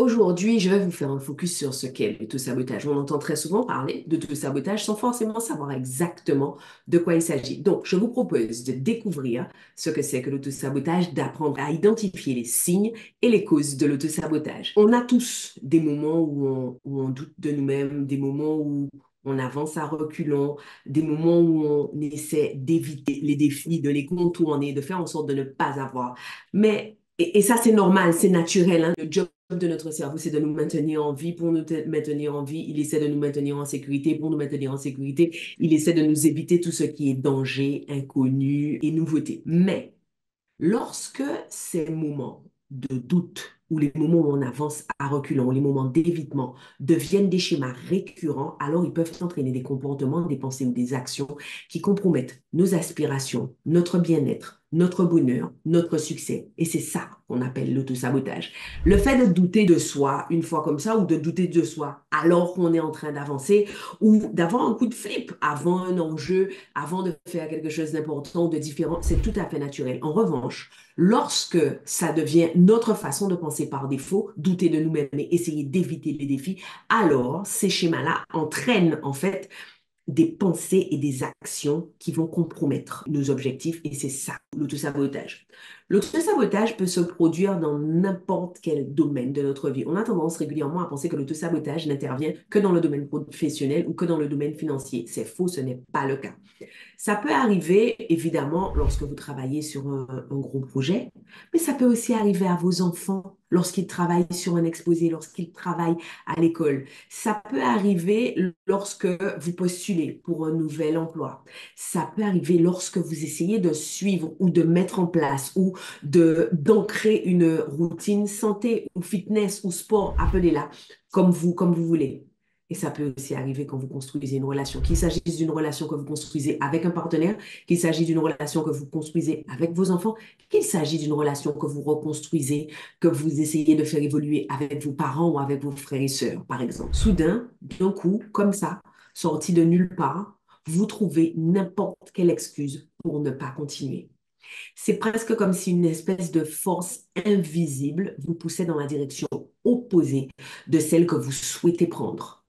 Aujourd'hui, je vais vous faire un focus sur ce qu'est l'auto-sabotage. On entend très souvent parler d'auto-sabotage sans forcément savoir exactement de quoi il s'agit. Donc, je vous propose de découvrir ce que c'est que l'auto-sabotage, d'apprendre à identifier les signes et les causes de l'auto-sabotage. On a tous des moments où on doute de nous-mêmes, des moments où on avance à reculons, des moments où on essaie d'éviter les défis, de les contourner, de faire en sorte de ne pas avoir. Et ça, c'est normal, c'est naturel, hein. Le job de notre cerveau, c'est de nous maintenir en vie. Pour nous maintenir en vie, il essaie de nous maintenir en sécurité. Pour nous maintenir en sécurité, il essaie de nous éviter tout ce qui est danger, inconnu et nouveauté. Mais lorsque ces moments de doute ou les moments où on avance à reculons, les moments d'évitement deviennent des schémas récurrents, alors ils peuvent entraîner des comportements, des pensées ou des actions qui compromettent nos aspirations, notre bien-être, notre bonheur, notre succès. Et c'est ça qu'on appelle l'autosabotage. Le fait de douter de soi une fois comme ça ou de douter de soi alors qu'on est en train d'avancer ou d'avoir un coup de flip avant un enjeu, avant de faire quelque chose d'important, de différent, c'est tout à fait naturel. En revanche, lorsque ça devient notre façon de penser par défaut, douter de nous-mêmes et essayer d'éviter les défis, alors ces schémas-là entraînent en fait des pensées et des actions qui vont compromettre nos objectifs et c'est ça, l'autosabotage. L'autosabotage peut se produire dans n'importe quel domaine de notre vie. On a tendance régulièrement à penser que l'autosabotage n'intervient que dans le domaine professionnel ou que dans le domaine financier. C'est faux, ce n'est pas le cas. Ça peut arriver, évidemment, lorsque vous travaillez sur un gros projet, mais ça peut aussi arriver à vos enfants lorsqu'ils travaillent sur un exposé, lorsqu'ils travaillent à l'école. Ça peut arriver lorsque vous postulez pour un nouvel emploi. Ça peut arriver lorsque vous essayez de suivre ou de mettre en place ou d'ancrer une routine santé ou fitness ou sport, appelez-la comme vous voulez. Et ça peut aussi arriver quand vous construisez une relation, qu'il s'agisse d'une relation que vous construisez avec un partenaire, qu'il s'agisse d'une relation que vous construisez avec vos enfants, qu'il s'agisse d'une relation que vous reconstruisez, que vous essayez de faire évoluer avec vos parents ou avec vos frères et sœurs, par exemple. Soudain, d'un coup, comme ça, sorti de nulle part, vous trouvez n'importe quelle excuse pour ne pas continuer. C'est presque comme si une espèce de force invisible vous poussait dans la direction opposée de celle que vous souhaitez prendre.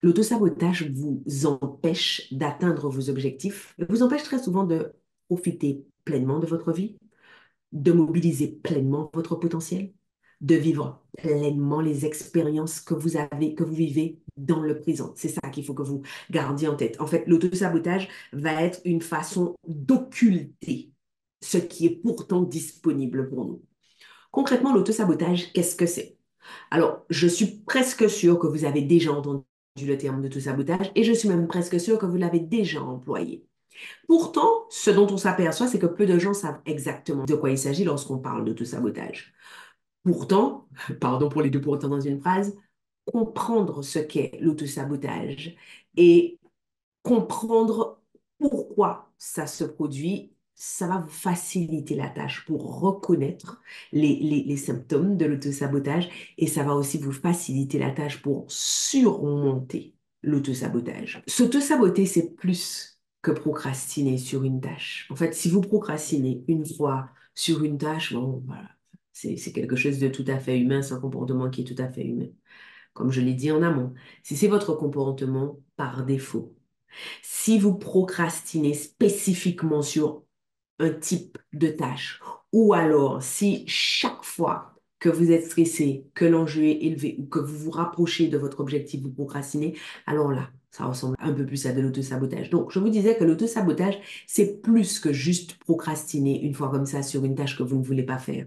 L'autosabotage vous empêche d'atteindre vos objectifs, vous empêche très souvent de profiter pleinement de votre vie, de mobiliser pleinement votre potentiel, de vivre pleinement les expériences que vous avez, que vous vivez dans le présent. C'est ça qu'il faut que vous gardiez en tête. En fait, l'autosabotage va être une façon d'occulter ce qui est pourtant disponible pour nous. Concrètement, l'autosabotage, qu'est-ce que c'est? Alors, je suis presque sûre que vous avez déjà entendu le terme d'autosabotage et je suis même presque sûre que vous l'avez déjà employé. Pourtant, ce dont on s'aperçoit, c'est que peu de gens savent exactement de quoi il s'agit lorsqu'on parle d'autosabotage. Pourtant, pardon pour les deux pourtant dans une phrase, comprendre ce qu'est l'autosabotage et comprendre pourquoi ça se produit, ça va vous faciliter la tâche pour reconnaître les symptômes de l'autosabotage et ça va aussi vous faciliter la tâche pour surmonter l'autosabotage. S'autosaboter, c'est plus que procrastiner sur une tâche. En fait, si vous procrastinez une fois sur une tâche, bon, voilà, c'est quelque chose de tout à fait humain, c'est un comportement qui est tout à fait humain. Comme je l'ai dit en amont, si c'est votre comportement par défaut, si vous procrastinez spécifiquement sur un type de tâche, ou alors si chaque fois que vous êtes stressé, que l'enjeu est élevé ou que vous vous rapprochez de votre objectif, vous procrastinez, alors là, ça ressemble un peu plus à de l'autosabotage. Donc, je vous disais que l'autosabotage, c'est plus que juste procrastiner une fois comme ça sur une tâche que vous ne voulez pas faire.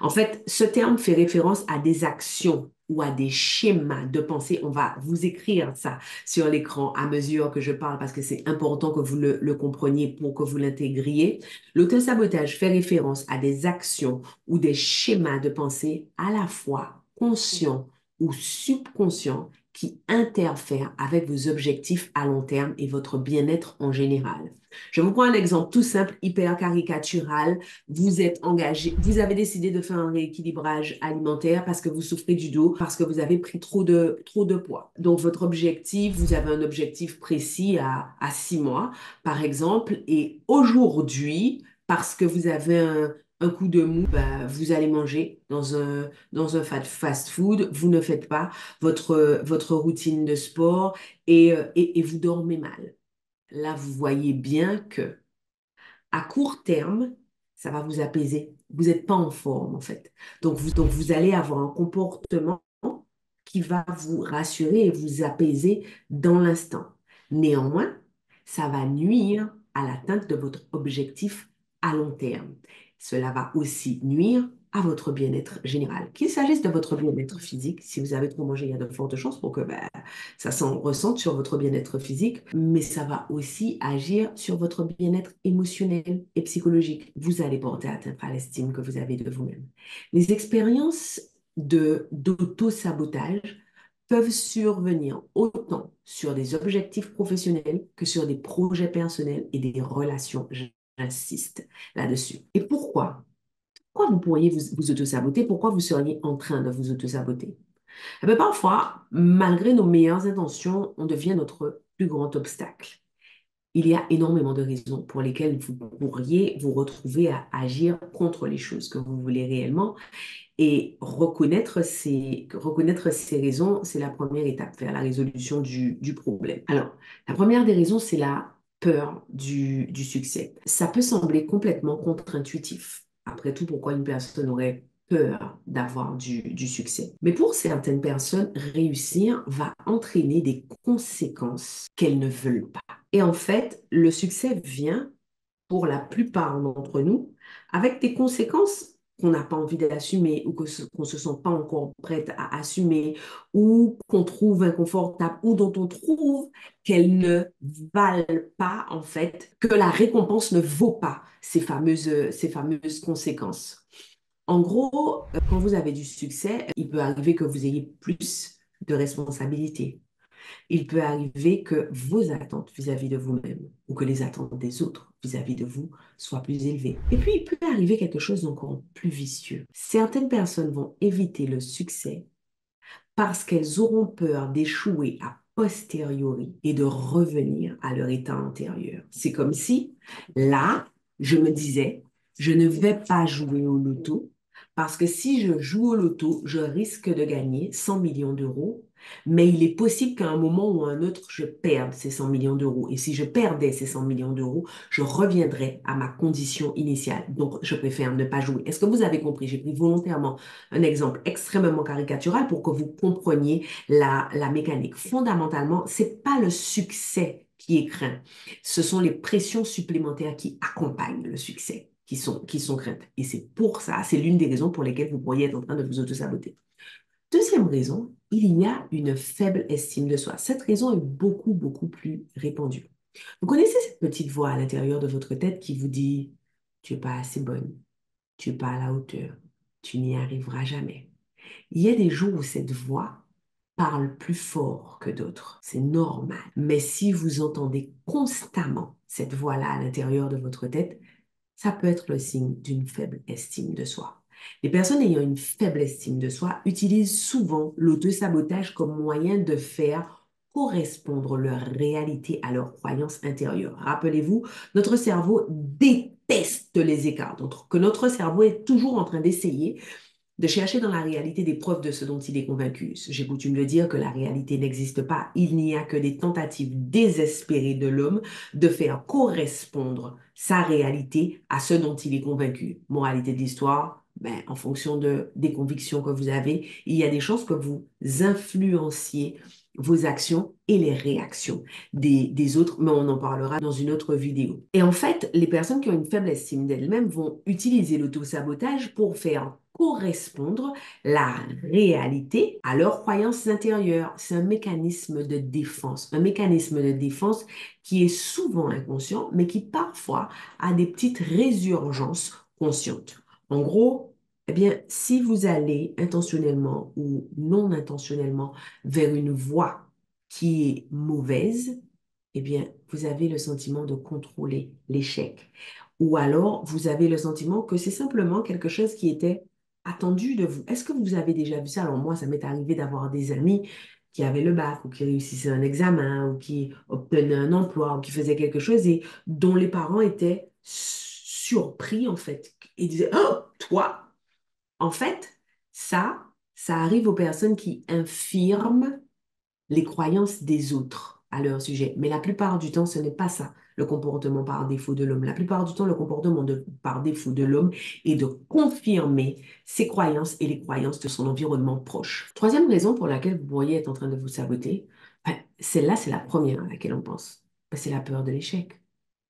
En fait, ce terme fait référence à des actions ou à des schémas de pensée. On va vous écrire ça sur l'écran à mesure que je parle parce que c'est important que vous le compreniez pour que vous l'intégriez. L'autosabotage fait référence à des actions ou des schémas de pensée à la fois conscients ou subconscients qui interfèrent avec vos objectifs à long terme et votre bien-être en général. Je vous prends un exemple tout simple, hyper caricatural. Vous êtes engagé, vous avez décidé de faire un rééquilibrage alimentaire parce que vous souffrez du dos, parce que vous avez pris trop de poids. Donc, votre objectif, vous avez un objectif précis à 6 mois, par exemple, et aujourd'hui, parce que vous avez un coup de mou, bah, vous allez manger dans un fast food, vous ne faites pas votre routine de sport et vous dormez mal. Là, vous voyez bien que à court terme, ça va vous apaiser. Vous n'êtes pas en forme, en fait. Donc vous allez avoir un comportement qui va vous rassurer et vous apaiser dans l'instant. Néanmoins, ça va nuire à l'atteinte de votre objectif à long terme. Cela va aussi nuire à votre bien-être général. Qu'il s'agisse de votre bien-être physique, si vous avez trop mangé, il y a de fortes chances pour que ça s'en ressente sur votre bien-être physique, mais ça va aussi agir sur votre bien-être émotionnel et psychologique. Vous allez porter atteinte à l'estime que vous avez de vous-même. Les expériences d'auto-sabotage peuvent survenir autant sur des objectifs professionnels que sur des projets personnels et des relations. J'insiste là-dessus. Et pourquoi? Pourquoi vous pourriez vous auto-saboter? Pourquoi vous seriez en train de vous auto-saboter? Eh bien, parfois, malgré nos meilleures intentions, on devient notre plus grand obstacle. Il y a énormément de raisons pour lesquelles vous pourriez vous retrouver à agir contre les choses que vous voulez réellement. Et reconnaître ces raisons, c'est la première étape vers la résolution du problème. Alors, la première des raisons, c'est la peur du succès. Ça peut sembler complètement contre-intuitif. Après tout, pourquoi une personne aurait peur d'avoir du succès? Mais pour certaines personnes, réussir va entraîner des conséquences qu'elles ne veulent pas. Et en fait, le succès vient pour la plupart d'entre nous, avec des conséquences qu'on n'a pas envie d'assumer ou qu'on ne se sent pas encore prête à assumer ou qu'on trouve inconfortable ou dont on trouve qu'elles ne valent pas, en fait, que la récompense ne vaut pas ces fameuses conséquences. En gros, quand vous avez du succès, il peut arriver que vous ayez plus de responsabilités, il peut arriver que vos attentes vis-à-vis de vous-même ou que les attentes des autres vis-à-vis de vous soient plus élevées. Et puis, il peut arriver quelque chose d'encore plus vicieux. Certaines personnes vont éviter le succès parce qu'elles auront peur d'échouer a posteriori et de revenir à leur état antérieur. C'est comme si, là, je me disais, je ne vais pas jouer au loto parce que si je joue au loto, je risque de gagner 100 millions d'euros, mais il est possible qu'à un moment ou à un autre, je perde ces 100 millions d'euros. Et si je perdais ces 100 millions d'euros, je reviendrais à ma condition initiale. Donc, je préfère ne pas jouer. Est-ce que vous avez compris? J'ai pris volontairement un exemple extrêmement caricatural pour que vous compreniez la mécanique. Fondamentalement, c'est pas le succès qui est craint. Ce sont les pressions supplémentaires qui accompagnent le succès qui sont craintes. Et c'est pour ça, c'est l'une des raisons pour lesquelles vous pourriez être en train de vous auto-saboter. Deuxième raison, il y a une faible estime de soi. Cette raison est beaucoup, beaucoup plus répandue. Vous connaissez cette petite voix à l'intérieur de votre tête qui vous dit, tu n'es pas assez bonne, tu n'es pas à la hauteur, tu n'y arriveras jamais. Il y a des jours où cette voix parle plus fort que d'autres. C'est normal. Mais si vous entendez constamment cette voix-là à l'intérieur de votre tête, ça peut être le signe d'une faible estime de soi. Les personnes ayant une faible estime de soi utilisent souvent l'auto-sabotage comme moyen de faire correspondre leur réalité à leurs croyances intérieures. Rappelez-vous, notre cerveau déteste les écarts. Donc, que notre cerveau est toujours en train d'essayer de chercher dans la réalité des preuves de ce dont il est convaincu. J'ai coutume de dire que la réalité n'existe pas. Il n'y a que des tentatives désespérées de l'homme de faire correspondre sa réalité à ce dont il est convaincu. Moralité de l'histoire, ben, en fonction des convictions que vous avez, il y a des chances que vous influenciez vos actions et les réactions des autres, mais on en parlera dans une autre vidéo. Et en fait, les personnes qui ont une faible estime d'elles-mêmes vont utiliser l'auto-sabotage pour faire correspondre la réalité à leurs croyances intérieures. C'est un mécanisme de défense qui est souvent inconscient, mais qui parfois a des petites résurgences conscientes. En gros, eh bien, si vous allez intentionnellement ou non intentionnellement vers une voie qui est mauvaise, eh bien, vous avez le sentiment de contrôler l'échec. Ou alors, vous avez le sentiment que c'est simplement quelque chose qui était attendu de vous. Est-ce que vous avez déjà vu ça? Alors moi, ça m'est arrivé d'avoir des amis qui avaient le bac ou qui réussissaient un examen ou qui obtenaient un emploi ou qui faisaient quelque chose et dont les parents étaient surpris en fait ils disaient, oh, toi, en fait, ça arrive aux personnes qui infirment les croyances des autres à leur sujet. Mais la plupart du temps, ce n'est pas ça, le comportement par défaut de l'homme. La plupart du temps, le comportement par défaut de l'homme est de confirmer ses croyances et les croyances de son environnement proche. Troisième raison pour laquelle vous pourriez être en train de vous saboter, ben, celle-là, c'est la première à laquelle on pense. Ben, c'est la peur de l'échec.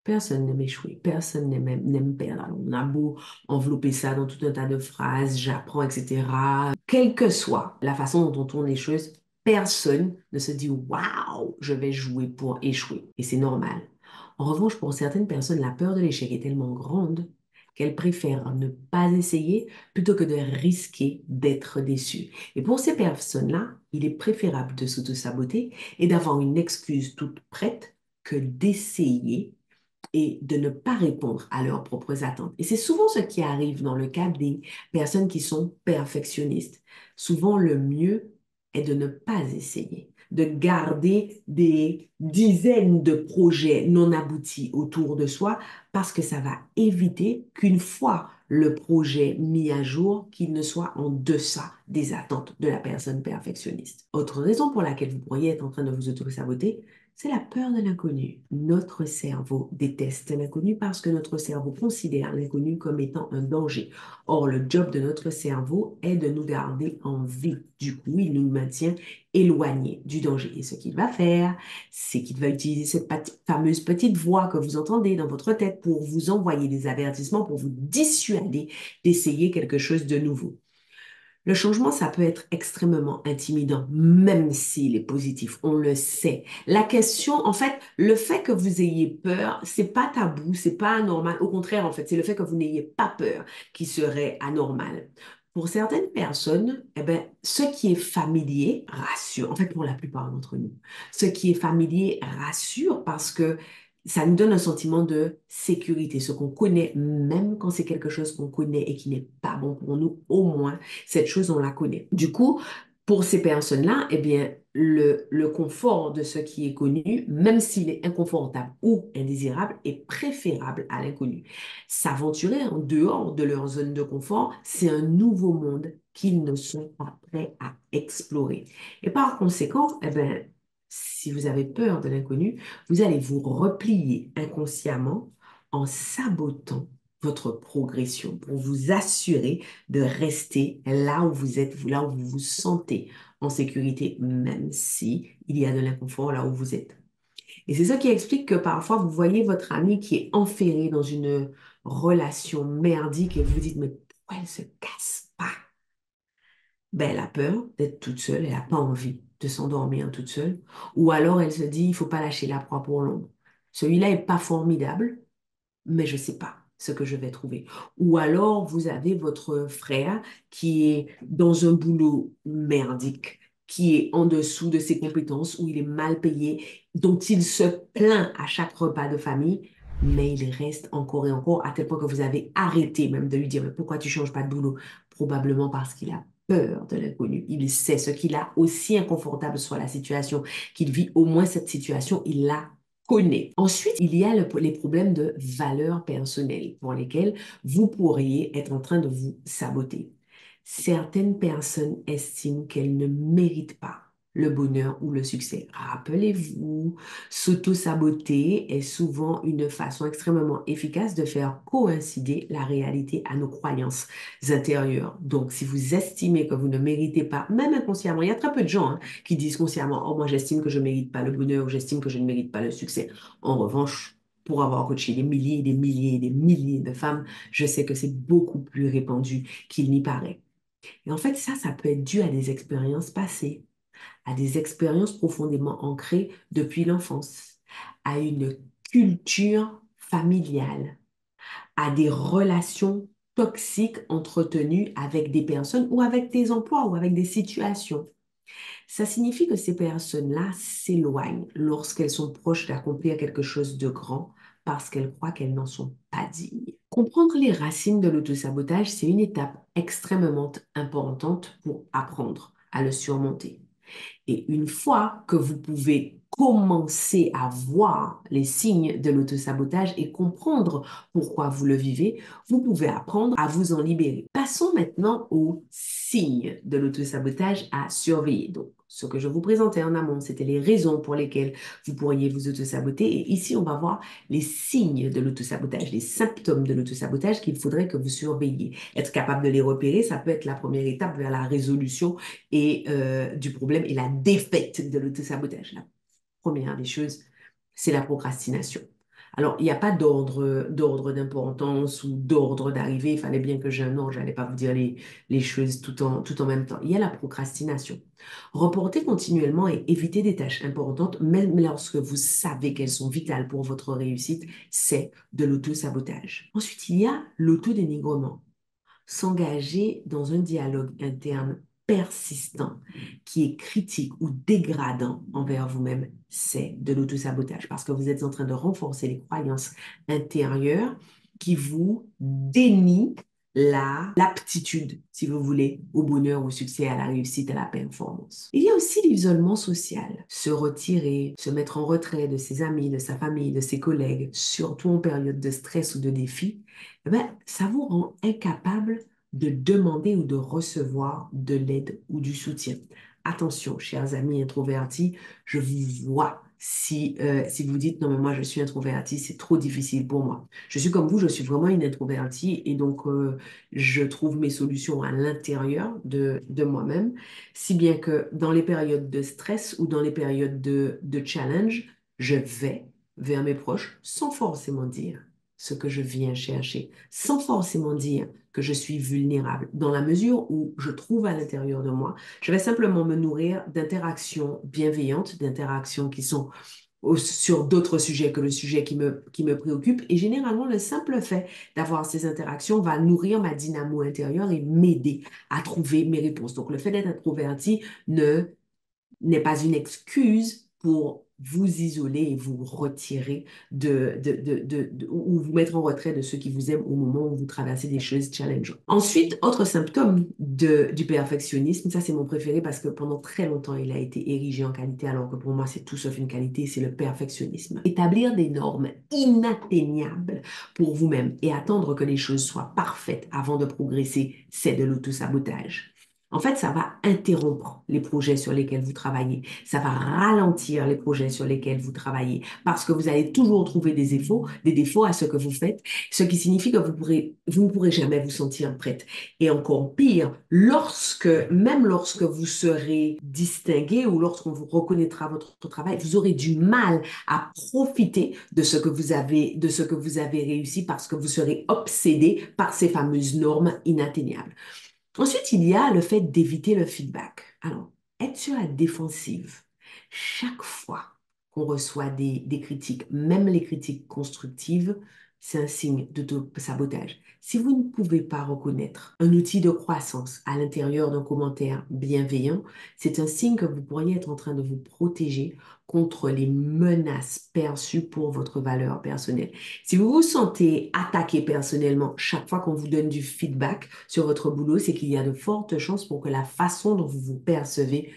Personne n'aime échouer, personne n'aime perdre. Alors, on a beau envelopper ça dans tout un tas de phrases, j'apprends, etc. Quelle que soit la façon dont on tourne les choses, personne ne se dit waouh, je vais jouer pour échouer. Et c'est normal. En revanche, pour certaines personnes, la peur de l'échec est tellement grande qu'elles préfèrent ne pas essayer plutôt que de risquer d'être déçues. Et pour ces personnes-là, il est préférable de s'auto-saboter et d'avoir une excuse toute prête que d'essayer et de ne pas répondre à leurs propres attentes. Et c'est souvent ce qui arrive dans le cas des personnes qui sont perfectionnistes. Souvent, le mieux est de ne pas essayer, de garder des dizaines de projets non aboutis autour de soi parce que ça va éviter qu'une fois le projet mis à jour, qu'il ne soit en deçà des attentes de la personne perfectionniste. Autre raison pour laquelle vous pourriez être en train de vous auto-saboter, c'est la peur de l'inconnu. Notre cerveau déteste l'inconnu parce que notre cerveau considère l'inconnu comme étant un danger. Or, le job de notre cerveau est de nous garder en vie. Du coup, il nous maintient éloignés du danger. Et ce qu'il va faire, c'est qu'il va utiliser cette fameuse petite voix que vous entendez dans votre tête pour vous envoyer des avertissements, pour vous dissuader d'essayer quelque chose de nouveau. Le changement, ça peut être extrêmement intimidant, même s'il est positif, on le sait. La question, en fait, le fait que vous ayez peur, c'est pas tabou, c'est pas anormal. Au contraire, en fait, c'est le fait que vous n'ayez pas peur qui serait anormal. Pour certaines personnes, eh ben, ce qui est familier rassure. En fait, pour la plupart d'entre nous, ce qui est familier rassure parce que ça nous donne un sentiment de sécurité, ce qu'on connaît, même quand c'est quelque chose qu'on connaît et qui n'est pas bon pour nous, au moins cette chose, on la connaît. Du coup, pour ces personnes-là, eh bien, le confort de ce qui est connu, même s'il est inconfortable ou indésirable, est préférable à l'inconnu. S'aventurer en dehors de leur zone de confort, c'est un nouveau monde qu'ils ne sont pas prêts à explorer. Et par conséquent, eh bien, si vous avez peur de l'inconnu, vous allez vous replier inconsciemment en sabotant votre progression pour vous assurer de rester là où vous êtes, là où vous vous sentez en sécurité, même si il y a de l'inconfort là où vous êtes. Et c'est ça qui explique que parfois vous voyez votre ami qui est enferré dans une relation merdique et vous vous dites, mais pourquoi elle se casse pas? Ben, elle a peur d'être toute seule, elle n'a pas envie de s'endormir toute seule. Ou alors elle se dit, il faut pas lâcher la proie pour l'ombre. Celui-là est pas formidable, mais je ne sais pas ce que je vais trouver. Ou alors, vous avez votre frère qui est dans un boulot merdique, qui est en dessous de ses compétences, où il est mal payé, dont il se plaint à chaque repas de famille, mais il reste encore et encore, à tel point que vous avez arrêté même de lui dire, mais pourquoi tu ne changes pas de boulot? Probablement parce qu'il a peur de l'inconnu. Il sait ce qu'il a, aussi inconfortable soit la situation qu'il vit, au moins cette situation, il l'a connaît. Ensuite, il y a les problèmes de valeur personnelle pour lesquels vous pourriez être en train de vous saboter. Certaines personnes estiment qu'elles ne méritent pas le bonheur ou le succès. Rappelez-vous, s'auto-saboter est souvent une façon extrêmement efficace de faire coïncider la réalité à nos croyances intérieures. Donc, si vous estimez que vous ne méritez pas, même inconsciemment, il y a très peu de gens qui disent consciemment, oh, moi j'estime que je ne mérite pas le bonheur ou j'estime que je ne mérite pas le succès. En revanche, pour avoir coaché des milliers, des milliers, des milliers de femmes, je sais que c'est beaucoup plus répandu qu'il n'y paraît. Et en fait, ça peut être dû à des expériences passées, à des expériences profondément ancrées depuis l'enfance, à une culture familiale, à des relations toxiques entretenues avec des personnes ou avec des emplois ou avec des situations. Ça signifie que ces personnes-là s'éloignent lorsqu'elles sont proches d'accomplir quelque chose de grand parce qu'elles croient qu'elles n'en sont pas dignes. Comprendre les racines de l'autosabotage, c'est une étape extrêmement importante pour apprendre à le surmonter. Et une fois que vous pouvez commencer à voir les signes de l'autosabotage et comprendre pourquoi vous le vivez, vous pouvez apprendre à vous en libérer. Passons maintenant aux signes de l'autosabotage à surveiller. Donc, ce que je vous présentais en amont, c'était les raisons pour lesquelles vous pourriez vous autosaboter. Et ici, on va voir les signes de l'autosabotage, les symptômes de l'autosabotage qu'il faudrait que vous surveilliez. Être capable de les repérer, ça peut être la première étape vers la résolution du problème et la défaite de l'autosabotage. La première des choses, c'est la procrastination. Alors, il n'y a pas d'ordre d'importance ou d'ordre d'arrivée. Il fallait bien que j'ai un ordre, je n'allais pas vous dire les choses tout en même temps. Il y a la procrastination. Reporter continuellement et éviter des tâches importantes, même lorsque vous savez qu'elles sont vitales pour votre réussite, c'est de l'autosabotage. Ensuite, il y a l'autodénigrement. S'engager dans un dialogue interne persistant qui est critique ou dégradant envers vous-même, c'est de l'autosabotage parce que vous êtes en train de renforcer les croyances intérieures qui vous dénient l'aptitude, si vous voulez, au bonheur, au succès, à la réussite, à la performance. Il y a aussi l'isolement social. Se retirer, se mettre en retrait de ses amis, de sa famille, de ses collègues, surtout en période de stress ou de défi, eh ben, ça vous rend incapable de demander ou de recevoir de l'aide ou du soutien. Attention, chers amis introvertis, je vous vois si vous dites non mais moi je suis introvertie, c'est trop difficile pour moi. Je suis comme vous, je suis vraiment une introvertie et donc je trouve mes solutions à l'intérieur de moi-même, si bien que dans les périodes de stress ou dans les périodes de challenge, je vais vers mes proches sans forcément dire ce que je viens chercher, sans forcément dire que je suis vulnérable. Dans la mesure où je trouve à l'intérieur de moi, je vais simplement me nourrir d'interactions bienveillantes, d'interactions qui sont sur d'autres sujets que le sujet qui me préoccupe. Et généralement, le simple fait d'avoir ces interactions va nourrir ma dynamo intérieure et m'aider à trouver mes réponses. Donc, le fait d'être introverti n'est pas une excuse pour vous isoler et vous retirer ou vous mettre en retrait de ceux qui vous aiment au moment où vous traversez des choses challengeantes. Ensuite, autre symptôme du perfectionnisme, ça c'est mon préféré parce que pendant très longtemps, il a été érigé en qualité, alors que pour moi, c'est tout sauf une qualité, c'est le perfectionnisme. Établir des normes inatteignables pour vous-même et attendre que les choses soient parfaites avant de progresser, c'est de l'autosabotage. En fait, ça va interrompre les projets sur lesquels vous travaillez. Ça va ralentir les projets sur lesquels vous travaillez parce que vous allez toujours trouver des défauts à ce que vous faites, ce qui signifie que vous ne pourrez jamais vous sentir prête. Et encore pire, même lorsque vous serez distingué ou lorsqu'on vous reconnaîtra votre travail, vous aurez du mal à profiter de ce que vous avez réussi parce que vous serez obsédé par ces fameuses normes inatteignables. Ensuite, il y a le fait d'éviter le feedback. Alors, être sur la défensive. Chaque fois qu'on reçoit des critiques, même les critiques constructives, c'est un signe d'auto-sabotage. Si vous ne pouvez pas reconnaître un outil de croissance à l'intérieur d'un commentaire bienveillant, c'est un signe que vous pourriez être en train de vous protéger contre les menaces perçues pour votre valeur personnelle. Si vous vous sentez attaqué personnellement chaque fois qu'on vous donne du feedback sur votre boulot, c'est qu'il y a de fortes chances pour que la façon dont vous vous percevez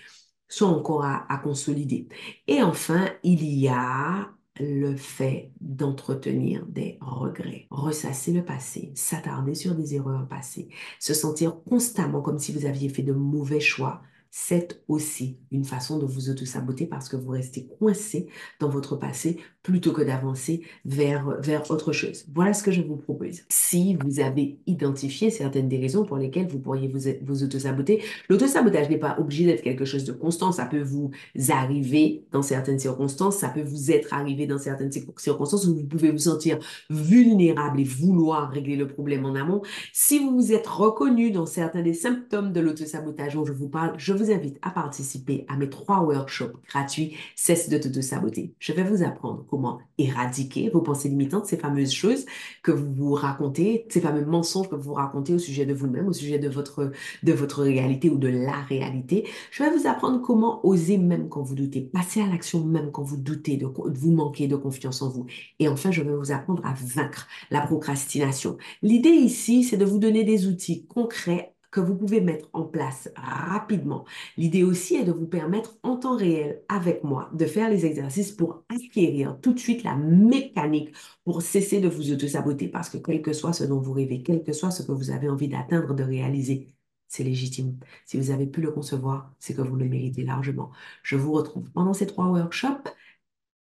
soit encore à consolider. Et enfin, il y a le fait d'entretenir des regrets, ressasser le passé, s'attarder sur des erreurs passées, se sentir constamment comme si vous aviez fait de mauvais choix. C'est aussi une façon de vous auto-saboter parce que vous restez coincé dans votre passé plutôt que d'avancer vers autre chose. Voilà ce que je vous propose. Si vous avez identifié certaines des raisons pour lesquelles vous pourriez vous auto-saboter, l'auto-sabotage n'est pas obligé d'être quelque chose de constant. Ça peut vous arriver dans certaines circonstances, ça peut vous être arrivé dans certaines circonstances où vous pouvez vous sentir vulnérable et vouloir régler le problème en amont. Si vous vous êtes reconnu dans certains des symptômes de l'auto-sabotage dont je vous parle, je vous invite à participer à mes 3 workshops gratuits Cesse de t'auto-saboter. Je vais vous apprendre comment éradiquer vos pensées limitantes, ces fameuses choses que vous vous racontez, ces fameux mensonges que vous vous racontez au sujet de vous-même, au sujet de votre réalité ou de la réalité. Je vais vous apprendre comment oser même quand vous doutez, passer à l'action même quand vous doutez, vous manquez de confiance en vous. Et enfin, je vais vous apprendre à vaincre la procrastination. L'idée ici, c'est de vous donner des outils concrets que vous pouvez mettre en place rapidement. L'idée aussi est de vous permettre en temps réel avec moi de faire les exercices pour acquérir tout de suite la mécanique pour cesser de vous auto-saboter parce que quel que soit ce dont vous rêvez, quel que soit ce que vous avez envie d'atteindre, de réaliser, c'est légitime. Si vous avez pu le concevoir, c'est que vous le méritez largement. Je vous retrouve pendant ces 3 workshops.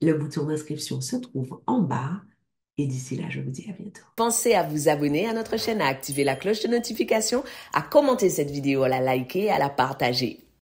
Le bouton d'inscription se trouve en bas. Et d'ici là, je vous dis à bientôt. Pensez à vous abonner à notre chaîne, à activer la cloche de notification, à commenter cette vidéo, à la liker et à la partager.